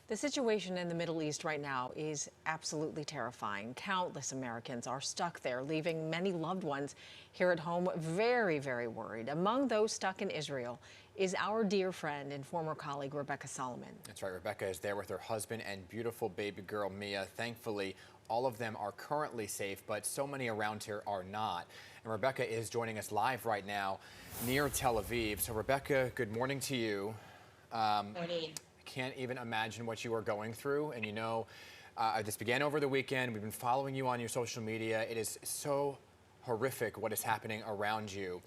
The situation in the Middle East right now is absolutely terrifying. Countless Americans are stuck there, leaving many loved ones here at home very, very worried. Among those stuck in Israel is our dear friend and former colleague, Rebecca Solomon. That's right. Rebecca is there with her husband and beautiful baby girl, Mia. Thankfully, all of them are currently safe, but so many around here are not. And Rebecca is joining us live right now near Tel Aviv. So, Rebecca, good morning to you. Morning. I can't even imagine what you are going through. And this began over the weekend. We've been following you on your social media. It is so horrific what is happening around you.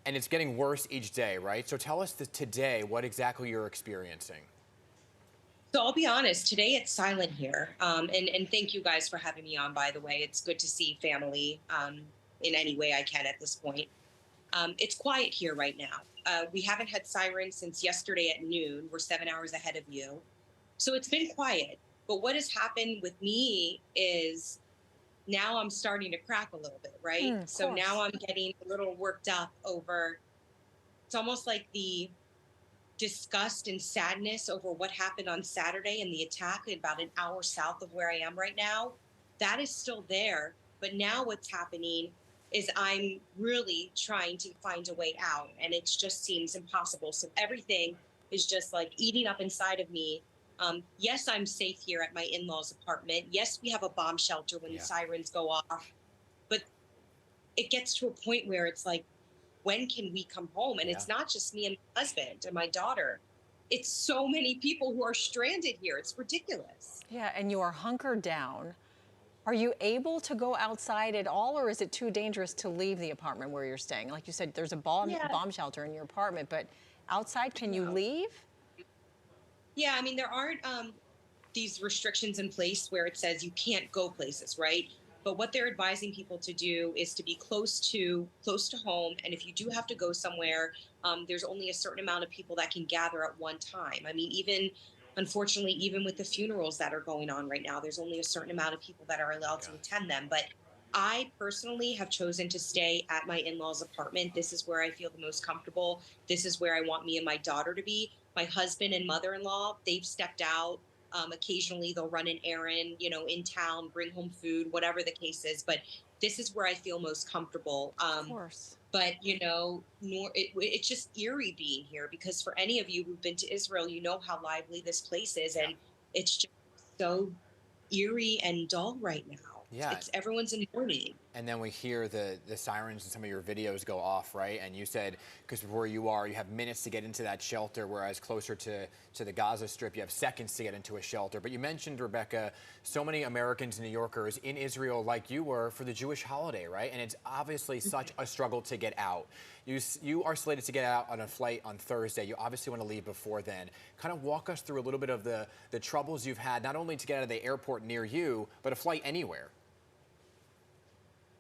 And it's getting worse each day, right? So tell us today what exactly you're experiencing. So I'll be honest, today it's silent here. And thank you guys for having me on, by the way. It's good to see family in any way I can at this point. It's quiet here right now. We haven't had sirens since yesterday at noon. We're 7 hours ahead of you. So it's been quiet. But what has happened with me is now I'm starting to crack a little bit, right? Of So now course. I'm getting a little worked up over, it's almost like the disgust and sadness over what happened on Saturday and the attack about an hour south of where I am right now. That is still there. But now what's happening is I'm really trying to find a way out, and it just seems impossible. So everything is just like eating up inside of me. Yes, I'm safe here at my in law's apartment. Yes, we have a bomb shelter when the Yeah. sirens go off. But it gets to a point where it's like, when can we come home? And Yeah. it's not just me and my husband and my daughter. It's so many people who are stranded here. It's ridiculous. Yeah, and you are hunkered down. Are you able to go outside at all, or is it too dangerous to leave the apartment where you're staying? Like you said, there's a Yeah, bomb shelter in your apartment, but outside, can you no. leave? Yeah, I mean, there aren't these restrictions in place where it says you can't go places, right? But what they're advising people to do is to be close to home. And if you do have to go somewhere, there's only a certain amount of people that can gather at one time. I mean, even unfortunately, even with the funerals that are going on right now, there's only a certain amount of people that are allowed Yeah. to attend them. But I personally have chosen to stay at my in-laws apartment. This is where I feel the most comfortable. This is where I want me and my daughter to be. My husband and mother-in-law, they've stepped out. Occasionally they'll run an errand, in town, bring home food, whatever the case is. But this is where I feel most comfortable. Of course. But it's just eerie being here, because for any of you who've been to Israel, you know how lively this place is, Yeah. and it's just so eerie and dull right now. Yeah. It's everyone's in mourning. And then we hear the sirens and some of your videos go off, right? And you said, because where you are, you have minutes to get into that shelter, whereas closer to the Gaza Strip, you have seconds to get into a shelter. But you mentioned, Rebecca, so many Americans and New Yorkers in Israel like you were for the Jewish holiday, right? And it's obviously such a struggle to get out. You are slated to get out on a flight on Thursday. You obviously want to leave before then. Kind of walk us through a little bit of the troubles you've had, not only to get out of the airport near you, but a flight anywhere.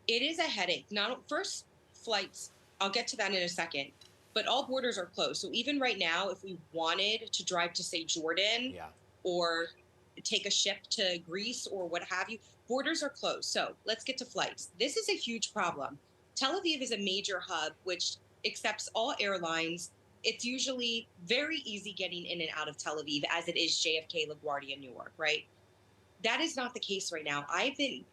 It is a headache. Not first flights, I'll get to that in a second, but all borders are closed. So even right now, if we wanted to drive to, say, Jordan, Yeah. or take a ship to Greece or what have you, borders are closed. So let's get to flights. This is a huge problem. Tel Aviv is a major hub which accepts all airlines. It's usually very easy getting in and out of Tel Aviv, as it is JFK, LaGuardia, Newark, right? That is not the case right now.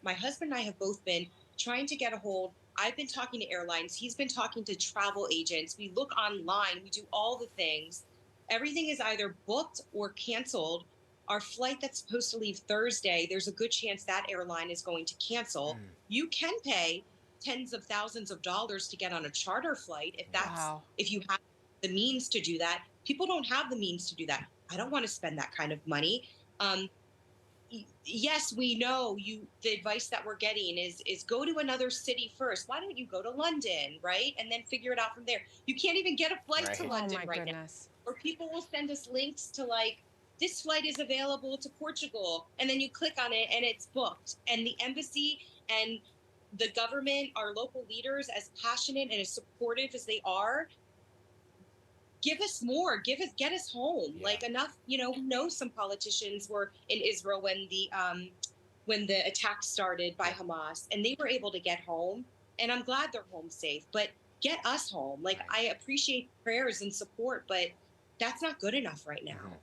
My husband and I have both been trying to get a hold. I've been talking to airlines. He's been talking to travel agents. We look online. We do all the things. Everything is either booked or canceled. Our flight that's supposed to leave Thursday, there's a good chance that airline is going to cancel. Mm. You can pay tens of thousands of dollars to get on a charter flight Wow. if you have the means to do that. People don't have the means to do that. I don't want to spend that kind of money. Um, yes, we know the advice that we're getting is go to another city first. Why don't you go to London, right? And then figure it out from there. You can't even get a flight to Right. Oh London my right now. goodness. Or people will send us links to, like, this flight is available to Portugal, and then you click on it and it's booked. And the embassy and the government, our local leaders, as passionate and as supportive as they are, give us more, get us home. Yeah. Like, enough, we know some politicians were in Israel when the attack started by Yeah. Hamas, and they were able to get home, and I'm glad they're home safe. But get us home. Like, Right. I appreciate prayers and support, but that's not good enough right now. Mhm.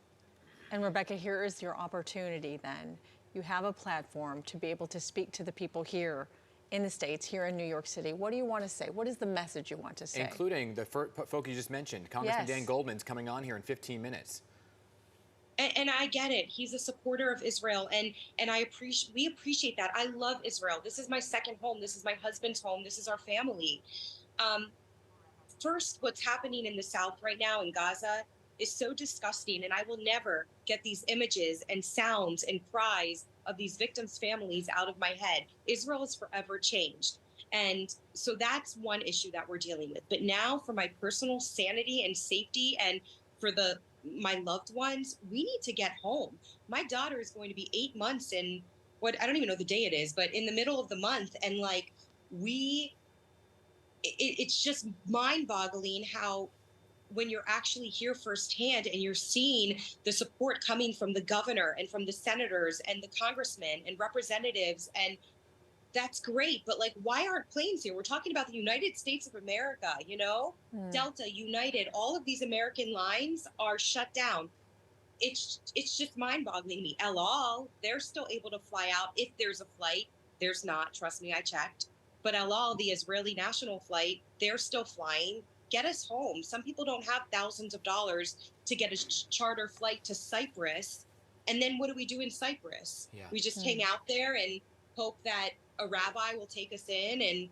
And Rebecca, here is your opportunity then. You have a platform to be able to speak to the people here in the States, here in New York City. What do you want to say? What is the message you want to say? Including the folk you just mentioned. Congressman Dan Goldman's coming on here in 15 minutes. And I get it. He's a supporter of Israel, and we appreciate that. I love Israel. This is my second home. This is my husband's home. This is our family. First, what's happening in the South right now in Gaza is so disgusting, and I will never get these images and sounds and cries of these victims' families out of my head. Israel is forever changed. And so that's one issue that we're dealing with. But now, for my personal sanity and safety, and for my loved ones, we need to get home. My daughter is going to be 8 months in I don't even know the day it is, but in the middle of the month. And like, it's just mind-boggling how, when you're actually here firsthand and you're seeing the support coming from the governor and from the senators and the congressmen and representatives, and that's great. But like, why aren't planes here? We're talking about the United States of America, Delta, United, all of these American lines are shut down. It's just mind-boggling to me. El Al, they're still able to fly out if there's a flight. There's not, trust me, I checked. But El Al, the Israeli national flight, they're still flying. Get us home. Some people don't have thousands of dollars to get a charter flight to Cyprus. And then what do we do in Cyprus? Yeah. We just hang out there and hope that a rabbi will take us in,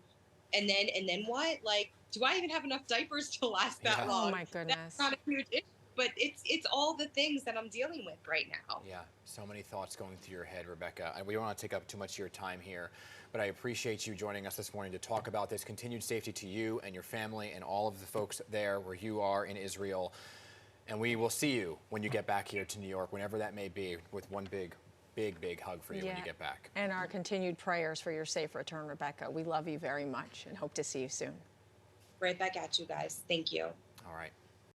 and then what? Like, do I even have enough diapers to last that long? Oh my goodness. That's not a huge issue. But it's all the things that I'm dealing with right now. Yeah, so many thoughts going through your head, Rebecca. We don't want to take up too much of your time here, but I appreciate you joining us this morning to talk about this. Continued safety to you and your family and all of the folks there where you are in Israel. And we will see you when you get back here to New York, whenever that may be, with one big hug for you when you get back. And our continued prayers for your safe return, Rebecca. We love you very much and hope to see you soon. Right back at you guys. Thank you. All right.